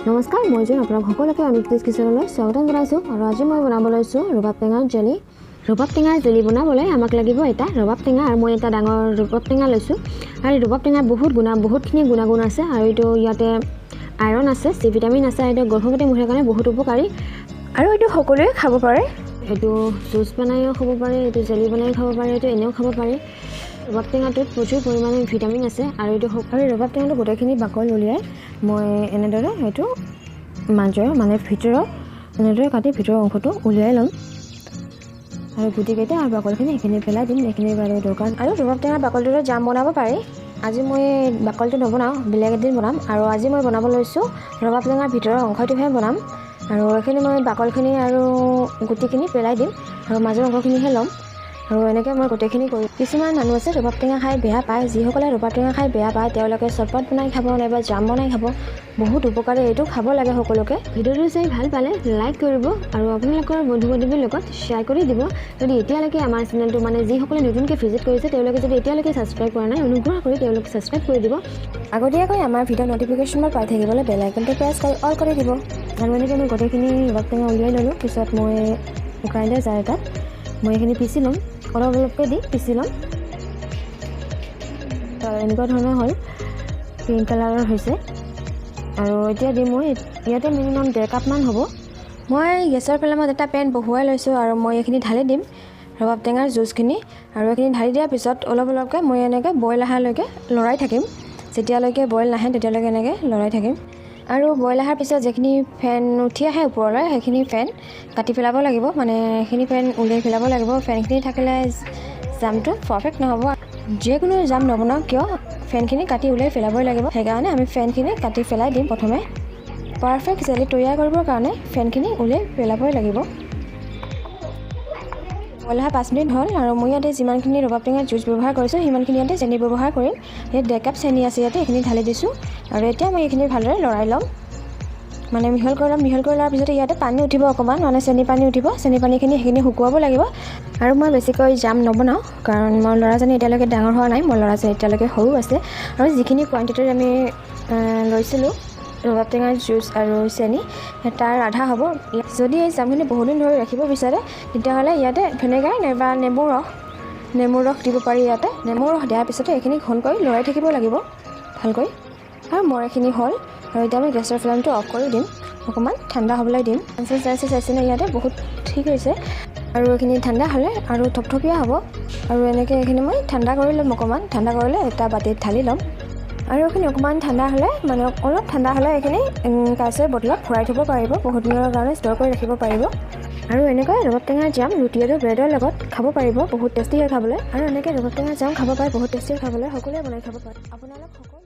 নমস্কাৰ, মই জোন আপোনাক সকলোকে অনিকেশ কিচেনলৈ স্বাগতম জনাইছোঁ। আৰু আজি মই বনাব লৈছোঁ ৰবাব টেঙাৰ জেলি। ৰবাব টেঙাৰ জেলি বনাবলৈ আমাক লাগিব এটা ৰবাব টেঙা, আৰু মই এটা ডাঙৰ ৰবাব টেঙা লৈছোঁ। আৰু এই ৰবাব টেঙাৰ বহুতখিনি গুণাগুণ আছে, আৰু এইটো ইয়াতে আইৰণ আছে, চি ভিটামিন আছে। এইটো গৰ্ভৱতী মহিলাৰ কাৰণে বহুত উপকাৰী, আৰু এইটো সকলোৱে খাব পাৰে। এইটো জুচ বনাইও খাব পাৰে, এইটো জেলি বনাইও খাব পাৰে, এইটো এনেও খাব পাৰে। ৰবাব টেঙাটোত প্ৰচুৰ পৰিমাণে ভিটামিন আছে, আৰু এইটো ৰবাব টেঙাটো গোটেইখিনি বাকল উলিয়াই মই এনেদৰে সেইটো ভিতৰত এনেদৰে কাটি ভিতৰৰ অংশটো উলিয়াই ল'ম, আৰু গুটিকেইটা আৰু বাকলখিনি এইখিনি পেলাই দিম। এইখিনিৰ বাবে দৰকাৰ। আৰু ৰবাব টেঙাৰ বাকলটোৰে জাম বনাব পাৰি। আজি মই বাকলটো নবনাওঁ, বেলেগ এদিন বনাম। আৰু আজি মই বনাব লৈছোঁ ৰবাব টেঙাৰ ভিতৰৰ অংশটোহে বনাম। আৰু এইখিনি মই বাকলখিনি আৰু গুটিখিনি পেলাই দিম, আৰু মাজৰ অংশখিনিহে ল'ম। আৰু এনেকৈ মই গোটেইখিনি কৰি কিছুমান মানুহ আছে ৰবাব টেঙা খাই বেয়া পায়। যিসকলে ৰবাব টেঙা খাই বেয়া পায় তেওঁলোকে চৰবত বনাই খাব, নাইবা জাম বনাই খাব। বহুত উপকাৰী, এইটো খাব লাগে সকলোকে। ভিডিঅ'টো চাই ভাল পালে লাইক কৰিব, আৰু আপোনালোকৰ বন্ধু বান্ধৱীৰ লগত শ্বেয়াৰ কৰি দিব। যদি এতিয়ালৈকে আমাৰ চেনেলটো যিসকলে নতুনকৈ ভিজিট কৰিছে তেওঁলোকে যদি এতিয়ালৈকে ছাবস্ক্ৰাইব কৰা নাই, অনুগ্ৰহ কৰি তেওঁলোকে ছাবস্ক্ৰাইব কৰি দিব। আগতীয়াকৈ আমাৰ ভিডিঅ' ন'টিফিকেশ্যনবোৰ পাই থাকিবলৈ বেল আইকনটো প্ৰেছ কৰি অল কৰি দিব। আৰু এনেকৈ মই গোটেইখিনি ৰবাব টেঙা উলিয়াই ল'লোঁ। পিছত মই গ্ৰাইণ্ডাৰ জাৰ এটাত মই এইখিনি পিচি ল'ম, অলপকৈ দি পিচি ল'ম। এনেকুৱা ধৰণৰ হ'ল, পিংক কালাৰৰ হৈছে। আৰু এতিয়া দিম মই ইয়াতে মিনিমাম 1.5 কাপমান হ'ব। মই গেছৰ ফ্লেমত এটা পেন বহুৱাই লৈছোঁ, আৰু মই এইখিনি ঢালি দিম ৰবাব টেঙাৰ জুচখিনি। আৰু এইখিনি ঢালি দিয়াৰ পিছত অলপকৈ মই এনেকৈ বইল অহালৈকে লৰাই থাকিম। যেতিয়ালৈকে বইল নাহে তেতিয়ালৈকে এনেকৈ লৰাই থাকিম। আৰু বইল অহাৰ পিছত যিখিনি ফেন উঠি আহে ওপৰলৈ, সেইখিনি ফেন কাটি পেলাব লাগিব, সেইখিনি ফেন উলিয়াই পেলাব লাগিব। ফেনখিনি থাকিলে জামটো পাৰফেক্ট নহ'ব। যিকোনো জাম নবনাওঁ কিয় ফেনখিনি কাটি উলিয়াই পেলাবই লাগিব। সেইকাৰণে আমি ফেনখিনি কাটি পেলাই দিম। প্ৰথমে পাৰফেক্ট জেলি তৈয়াৰ কৰিবৰ কাৰণে ফেনখিনি উলিয়াই পেলাবই লাগিব। বইল অহা 5 মিনিট হ'ল, আৰু মই ইয়াতে যিমানখিনি ৰবাব টেঙাৰ জুচ ব্যৱহাৰ কৰিছোঁ সিমানখিনি ইয়াতে চেনি ব্যৱহাৰ কৰিম। ইয়াত 1 কাপ চেনি আছে, ইয়াতে এইখিনি ঢালি দিছোঁ। আৰু এতিয়া মই এইখিনি ভালদৰে লৰাই ল'ম, মিহল কৰি ল'ম। মিহল কৰি লোৱাৰ পিছতে ইয়াতে পানী উঠিব অকণমান, চেনি পানী উঠিব। চেনি পানীখিনি সেইখিনি শুকুৱাব লাগিব। আৰু মই বেছিকৈ জাম নবনাওঁ, কাৰণ মোৰ ল'ৰাজনী এতিয়ালৈকে ডাঙৰ হোৱা নাই, মোৰ ল'ৰাজনী এতিয়ালৈকে সৰু আছে। আৰু যিখিনি কোৱাণ্টিটিত আমি লৈছিলোঁ ৰবাব টেঙাৰ জুচ আৰু চেনি, তাৰ আধা হ'ব। যদি এই জামখিনি বহুদিন ধৰি ৰাখিব বিচাৰে তেতিয়াহ'লে ইয়াতে ভিনেগাৰ নাইবা নেমুৰ ৰস দিব পাৰি। ইয়াতে নেমুৰ ৰস দিয়াৰ পিছতে এইখিনি ঘন কৰি লৰাই থাকিব লাগিব ভালকৈ। আৰু মোৰ এইখিনি হ'ল, আৰু এতিয়া মই গেছৰ ফ্লেমটো অফ কৰি দিম, অকণমান ঠাণ্ডা হ'বলৈ দিম। চাইছেনে ইয়াতে বহুত ঠিক হৈছে। আৰু এইখিনি ঠাণ্ডা হ'লে আৰু থপথপীয়া হ'ব। আৰু এনেকৈ এইখিনি মই ঠাণ্ডা কৰি ল'ম, অকণমান ঠাণ্ডা কৰিলে এটা বাতিত ঢালি ল'ম। আৰু এইখিনি অকণমান ঠাণ্ডা হ'লে অলপ ঠাণ্ডা হ'লে এইখিনি কাঁচৰ বটলত ভৰাই থ'ব পাৰিব, বহুত দিনৰ কাৰণে ষ্ট'ৰ কৰি ৰাখিব পাৰিব। আৰু এনেকৈ ৰবাব টেঙাৰ জাম ৰুটি আৰু ব্ৰেডৰ লগত খাব পাৰিব, বহুত টেষ্টি হয় খাবলৈ। আৰু এনেকৈ ৰবাব টেঙাৰ জাম খাব পাৰে, বহুত টেষ্টি হয় খাবলৈ। সকলোৱে বনাই খাব পাৰে। আপোনালোক সকলো